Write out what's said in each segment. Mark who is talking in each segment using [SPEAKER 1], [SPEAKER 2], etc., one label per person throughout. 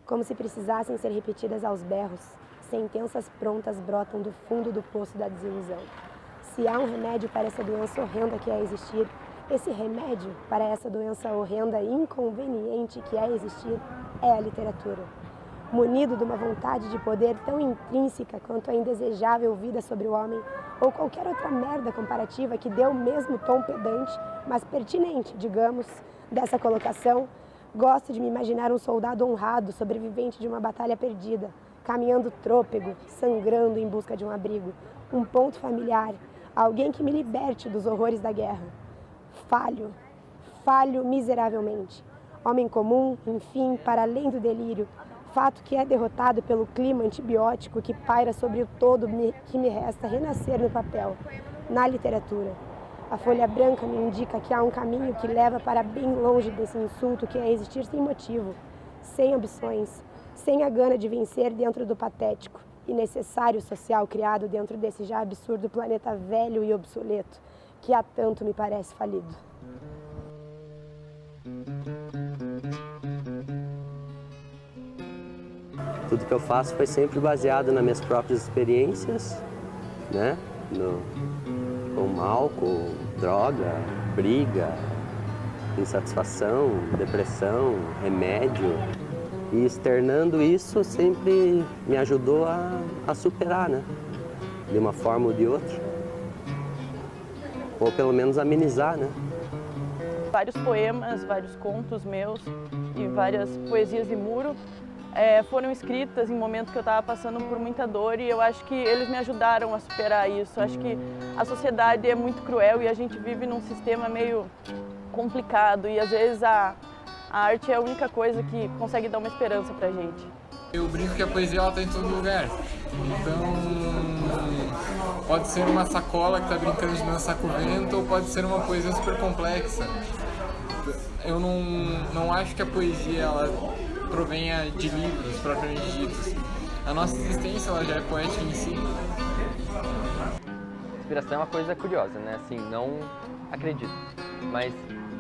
[SPEAKER 1] como se precisassem ser repetidas aos berros, sentenças prontas brotam do fundo do poço da desilusão. Se há um remédio para essa doença horrenda que é existir, esse remédio para essa doença horrenda e inconveniente que é existir é a literatura. Munido de uma vontade de poder tão intrínseca quanto a indesejável vida sobre o homem, ou qualquer outra merda comparativa que dê o mesmo tom pedante, mas pertinente, digamos, dessa colocação, gosto de me imaginar um soldado honrado, sobrevivente de uma batalha perdida, caminhando trôpego, sangrando em busca de um abrigo, um ponto familiar, alguém que me liberte dos horrores da guerra. Falho miseravelmente. Homem comum, enfim, para além do delírio, fato que é derrotado pelo clima antibiótico que paira sobre o todo que me resta renascer no papel, na literatura. A folha branca me indica que há um caminho que leva para bem longe desse insulto que é existir sem motivo, sem ambições, sem a gana de vencer dentro do patético e necessário social criado dentro desse já absurdo planeta velho e obsoleto, que há tanto me parece falido.
[SPEAKER 2] Tudo que eu faço foi sempre baseado nas minhas próprias experiências, né? Com álcool, droga, briga, insatisfação, depressão, remédio. E externando isso sempre me ajudou a superar, né? De uma forma ou de outra. Ou pelo menos amenizar, né?
[SPEAKER 3] Vários poemas, vários contos meus e várias poesias de muro foram escritas em momentos que eu estava passando por muita dor e eu acho que eles me ajudaram a superar isso. Acho que a sociedade é muito cruel e a gente vive num sistema meio complicado e às vezes a arte é a única coisa que consegue dar uma esperança pra gente.
[SPEAKER 4] Eu brinco que a poesia ela tá em todo lugar, então pode ser uma sacola que tá brincando de dançar com o vento ou pode ser uma poesia super complexa. Eu não acho que a poesia ela provenha de livros propriamente ditos. A nossa existência ela já é poética em si.
[SPEAKER 5] Inspiração é uma coisa curiosa, né? Assim, não acredito, mas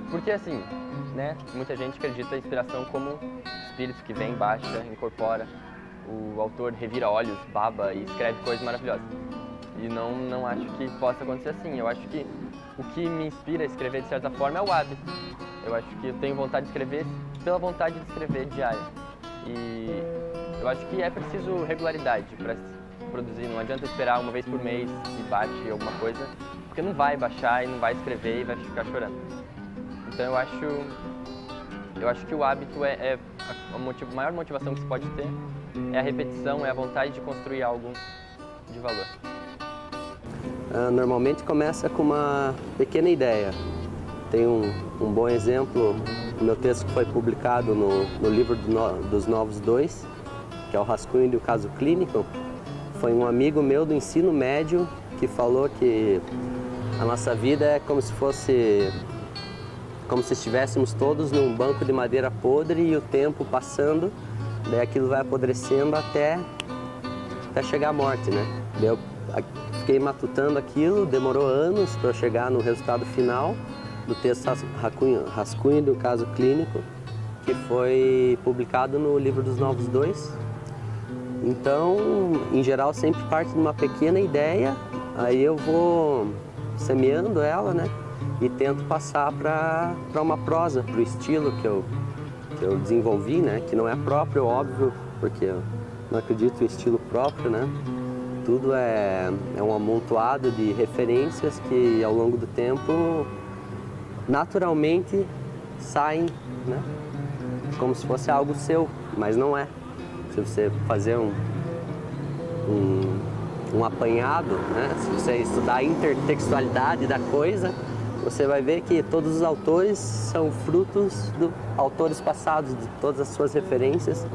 [SPEAKER 5] porque assim, né? Muita gente acredita a inspiração como espírito que vem, baixa, incorpora. O autor revira olhos, baba e escreve coisas maravilhosas. E não acho que possa acontecer assim. Eu acho que o que me inspira a escrever de certa forma é o hábito. Eu acho que eu tenho vontade de escrever pela vontade de escrever diária. E eu acho que é preciso regularidade para produzir. Não adianta esperar uma vez por mês e bate alguma coisa, porque não vai baixar e não vai escrever e vai ficar chorando. Então eu acho que o hábito é a maior motivação que se pode ter, é a repetição, é a vontade de construir algo de valor.
[SPEAKER 2] Normalmente começa com uma pequena ideia. Tem um bom exemplo, o meu texto que foi publicado no livro dos Novos Dois, que é o Rascunho do Caso Clínico. Foi um amigo meu do ensino médio que falou que a nossa vida é como se estivéssemos todos num banco de madeira podre e o tempo passando, daí aquilo vai apodrecendo até chegar à morte, né? Daí eu fiquei matutando aquilo, demorou anos para eu chegar no resultado final do texto Rascunho do Caso Clínico, que foi publicado no livro dos Novos Dois. Então, em geral, sempre parte de uma pequena ideia, aí eu vou semeando ela, né? E tento passar para uma prosa, para o estilo que eu desenvolvi, né? Que não é próprio, óbvio, porque eu não acredito em estilo próprio, né? Tudo é um amontoado de referências que, ao longo do tempo, naturalmente saem, né? Como se fosse algo seu, mas não é. Se você fazer um apanhado, né? Se você estudar a intertextualidade da coisa, você vai ver que todos os autores são frutos de autores passados, de todas as suas referências.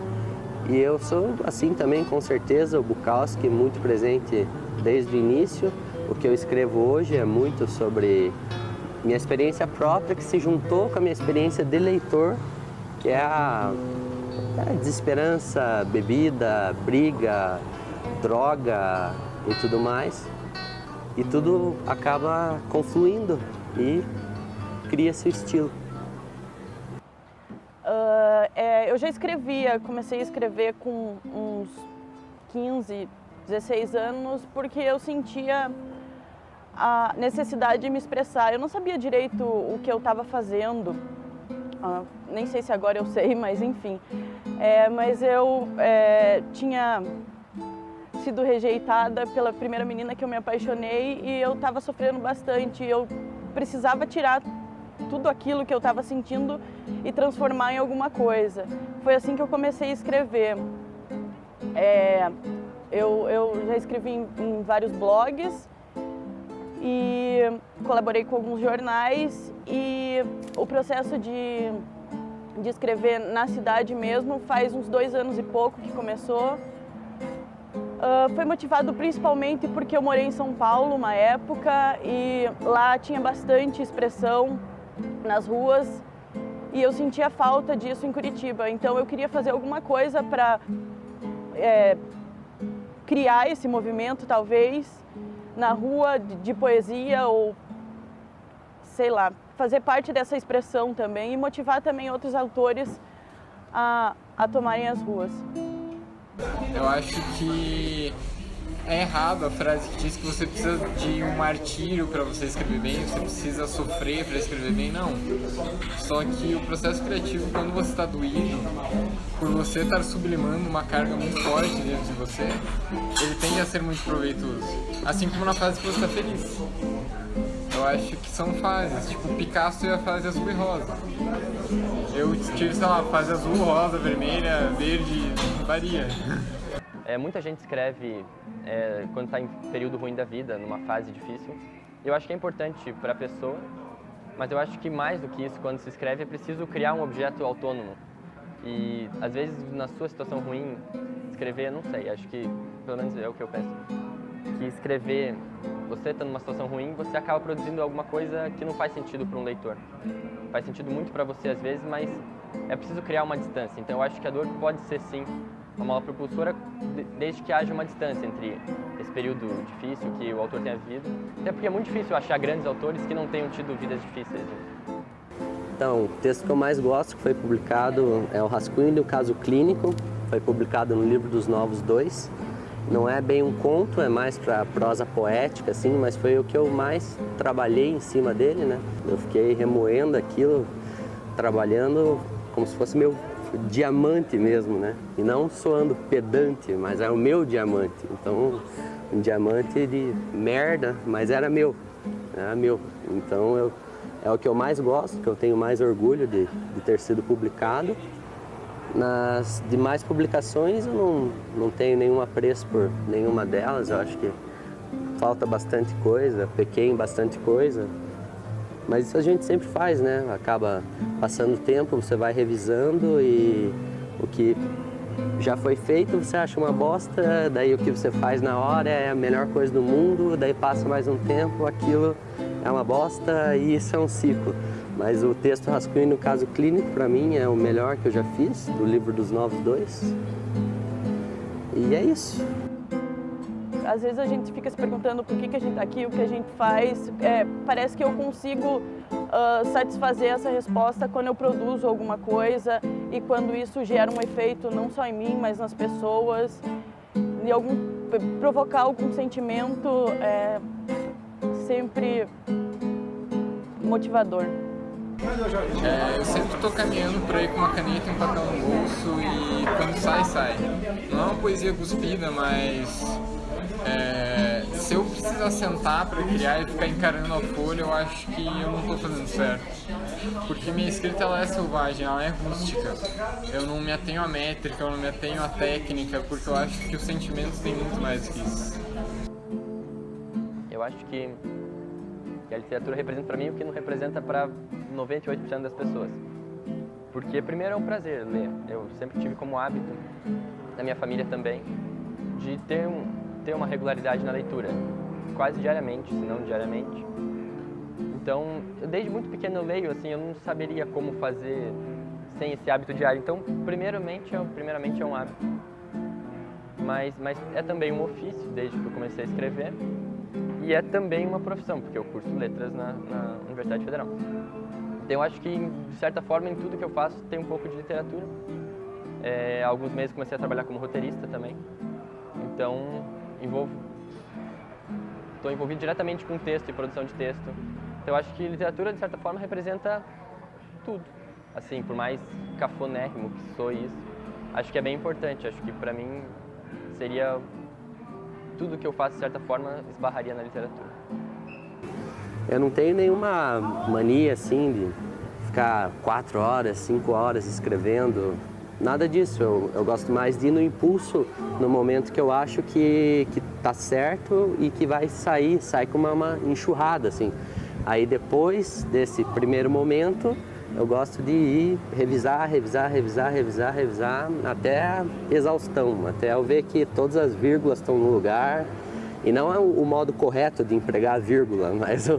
[SPEAKER 2] E eu sou assim também, com certeza, o Bukowski, muito presente desde o início. O que eu escrevo hoje é muito sobre minha experiência própria, que se juntou com a minha experiência de leitor, que é a desesperança, bebida, briga, droga e tudo mais. E tudo acaba confluindo e cria seu estilo.
[SPEAKER 3] eu já escrevia, comecei a escrever com uns 15, 16 anos, porque eu sentia a necessidade de me expressar. Eu não sabia direito o que eu estava fazendo, nem sei se agora eu sei, mas enfim. Mas eu tinha sido rejeitada pela primeira menina que eu me apaixonei e eu estava sofrendo bastante. Eu precisava tirar tudo aquilo que eu estava sentindo e transformar em alguma coisa. Foi assim que eu comecei a escrever. Eu já escrevi em vários blogs e colaborei com alguns jornais, e o processo de escrever na cidade mesmo faz uns 2 anos e pouco que começou. Foi motivado principalmente porque eu morei em São Paulo uma época e lá tinha bastante expressão nas ruas e eu sentia falta disso em Curitiba. Então eu queria fazer alguma coisa para criar esse movimento, talvez, na rua de poesia, ou sei lá, fazer parte dessa expressão também e motivar também outros autores a tomarem as ruas.
[SPEAKER 4] Eu acho que é errado a frase que diz que você precisa de um martírio para você escrever bem, você precisa sofrer para escrever bem, não. Só que o processo criativo, quando você está doído, por você estar sublimando uma carga muito forte dentro de você, ele tende a ser muito proveitoso. Assim como na fase que você está feliz. Eu acho que são fases, tipo Picasso e a fase azul e rosa. Eu tive, sei lá, fase azul, rosa, vermelha, verde, varia.
[SPEAKER 5] Muita gente escreve quando está em período ruim da vida, numa fase difícil. Eu acho que é importante para a pessoa, mas eu acho que mais do que isso, quando se escreve, é preciso criar um objeto autônomo. E às vezes, na sua situação ruim, escrever, não sei, acho que, pelo menos é o que eu penso, que escrever, você estando numa situação ruim, você acaba produzindo alguma coisa que não faz sentido para um leitor. Faz sentido muito para você às vezes, mas é preciso criar uma distância. Então eu acho que a dor pode ser sim uma mola propulsora, desde que haja uma distância entre esse período difícil que o autor tenha vivido. Até porque é muito difícil achar grandes autores que não tenham tido vidas difíceis.
[SPEAKER 2] Então, o texto que eu mais gosto, que foi publicado, é o Rascunho do Caso Clínico. Foi publicado no Livro dos Novos 2. Não é bem um conto, é mais para prosa poética, assim, mas foi o que eu mais trabalhei em cima dele, né? Eu fiquei remoendo aquilo, trabalhando como se fosse meu diamante mesmo, né? E não soando pedante, mas é o meu diamante. Então, um diamante de merda, mas era meu. Então, é o que eu mais gosto, que eu tenho mais orgulho de ter sido publicado. Nas demais publicações eu não tenho nenhum apreço por nenhuma delas. Eu acho que falta bastante coisa, pequei em bastante coisa. Mas isso a gente sempre faz, né? Acaba passando o tempo, você vai revisando e o que já foi feito você acha uma bosta, daí o que você faz na hora é a melhor coisa do mundo, daí passa mais um tempo, aquilo é uma bosta e isso é um ciclo. Mas o texto Rascunho no Caso Clínico, para mim, é o melhor que eu já fiz, do Livro dos Novos 2. E é isso.
[SPEAKER 3] Às vezes a gente fica se perguntando por que a gente está aqui, o que a gente faz. Parece que eu consigo satisfazer essa resposta quando eu produzo alguma coisa e quando isso gera um efeito não só em mim, mas nas pessoas. E provocar algum sentimento é sempre motivador.
[SPEAKER 4] Eu sempre estou caminhando por aí com uma caneta e um papel no bolso e quando sai. Não é uma poesia cuspida, mas se eu precisar sentar para criar e ficar encarando a folha, eu acho que eu não estou fazendo certo. Porque minha escrita ela é selvagem, ela é rústica. Eu não me atenho à métrica, eu não me atenho à técnica, porque eu acho que os sentimentos têm muito mais que isso.
[SPEAKER 5] Eu acho que a literatura representa para mim o que não representa para 98% das pessoas. Porque primeiro é um prazer ler. Eu sempre tive como hábito, na minha família também, de ter uma regularidade na leitura, quase diariamente, se não diariamente. Então, desde muito pequeno eu leio, assim, eu não saberia como fazer sem esse hábito diário. Então, primeiramente é um hábito. Mas é também um ofício, desde que eu comecei a escrever. E é também uma profissão, porque eu curso letras na Universidade Federal. Então eu acho que, de certa forma, em tudo que eu faço tem um pouco de literatura. Há alguns meses comecei a trabalhar como roteirista também. Então, estou envolvido diretamente com texto e produção de texto. Então, eu acho que literatura, de certa forma, representa tudo. Assim, por mais cafonérrimo que sou isso, acho que é bem importante. Acho que, para mim, seria tudo que eu faço, de certa forma, esbarraria na literatura.
[SPEAKER 2] Eu não tenho nenhuma mania, assim, de ficar 4 horas, 5 horas escrevendo. Nada disso. Eu gosto mais de ir no impulso, no momento que eu acho que tá certo e que vai sai com uma enxurrada, assim. Aí depois desse primeiro momento, eu gosto de ir revisar até exaustão, até eu ver que todas as vírgulas estão no lugar. E não é o modo correto de empregar a vírgula, mas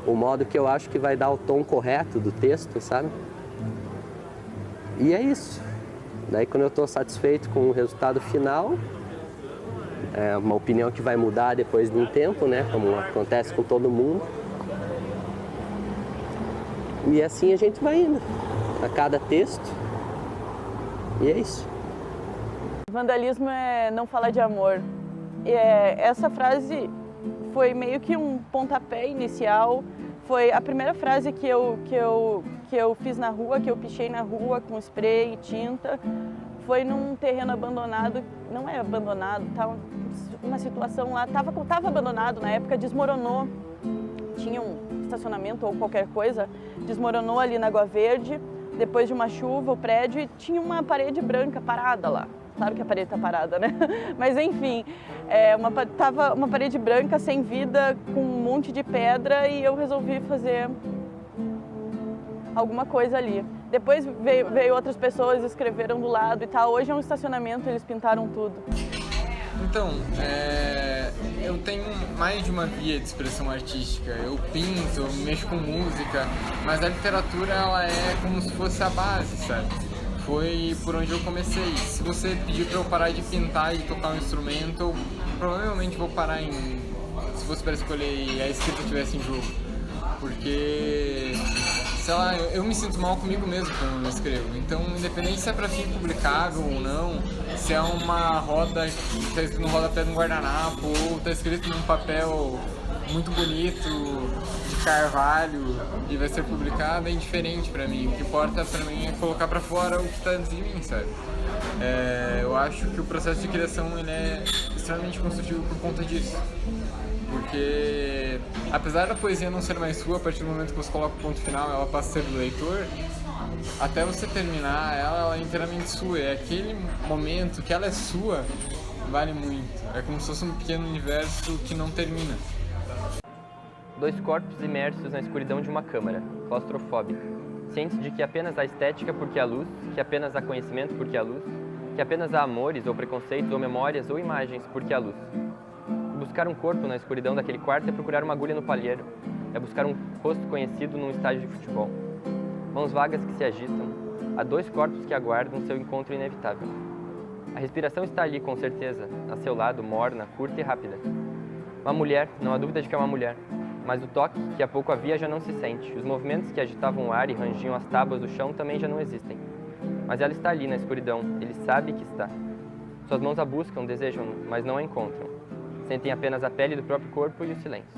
[SPEAKER 2] o modo que eu acho que vai dar o tom correto do texto, sabe? E é isso. Daí quando eu estou satisfeito com o resultado final, é uma opinião que vai mudar depois de um tempo, né? Como acontece com todo mundo. E assim a gente vai indo, a cada texto. E é isso.
[SPEAKER 3] Vandalismo é não falar de amor. Essa frase foi meio que um pontapé inicial. Foi a primeira frase que eu fiz na rua, que eu pichei na rua com spray e tinta. Foi num terreno abandonado, não é abandonado, tá uma situação lá, tava abandonado na época, desmoronou. Tinha um estacionamento ou qualquer coisa, desmoronou ali na Água Verde. Depois de uma chuva, o prédio, e tinha uma parede branca parada lá. Claro que a parede está parada, né? Mas enfim, tava uma parede branca sem vida, com um monte de pedra, e eu resolvi fazer alguma coisa ali. Depois veio outras pessoas, escreveram do lado e tal. Hoje é um estacionamento, eles pintaram tudo.
[SPEAKER 4] Então, eu tenho mais de uma via de expressão artística. Eu pinto, eu mexo com música, mas a literatura ela é como se fosse a base, sabe? Foi por onde eu comecei. Se você pedir para eu parar de pintar e tocar um instrumento, eu provavelmente vou parar se fosse para escolher e a escrita estivesse em jogo. Porque, sei lá, eu me sinto mal comigo mesmo quando eu não escrevo. Então, independente se é para fim publicável ou não, se é uma roda que está escrito no rodapé de um guardanapo ou está escrito num papel muito bonito, de carvalho, e vai ser publicado, é indiferente pra mim. O que importa pra mim é colocar pra fora o que tá dentro de mim, sabe? Eu acho que o processo de criação ele é extremamente construtivo por conta disso. Porque, apesar da poesia não ser mais sua, a partir do momento que você coloca o ponto final, ela passa a ser do leitor, até você terminar, ela é inteiramente sua. É aquele momento que ela é sua, vale muito. É como se fosse um pequeno universo que não termina.
[SPEAKER 5] 2 corpos imersos na escuridão de uma câmara, claustrofóbica, cientes de que apenas há estética porque há luz, que apenas há conhecimento porque há luz, que apenas há amores ou preconceitos ou memórias ou imagens porque há luz. Buscar um corpo na escuridão daquele quarto é procurar uma agulha no palheiro, é buscar um rosto conhecido num estádio de futebol. Mãos vagas que se agitam, há 2 corpos que aguardam seu encontro inevitável. A respiração está ali com certeza, a seu lado, morna, curta e rápida. Uma mulher, não há dúvida de que é uma mulher. Mas o toque, que há pouco havia, já não se sente. Os movimentos que agitavam o ar e rangiam as tábuas do chão também já não existem. Mas ela está ali na escuridão, ele sabe que está. Suas mãos a buscam, desejam, mas não a encontram. Sentem apenas a pele do próprio corpo e o silêncio.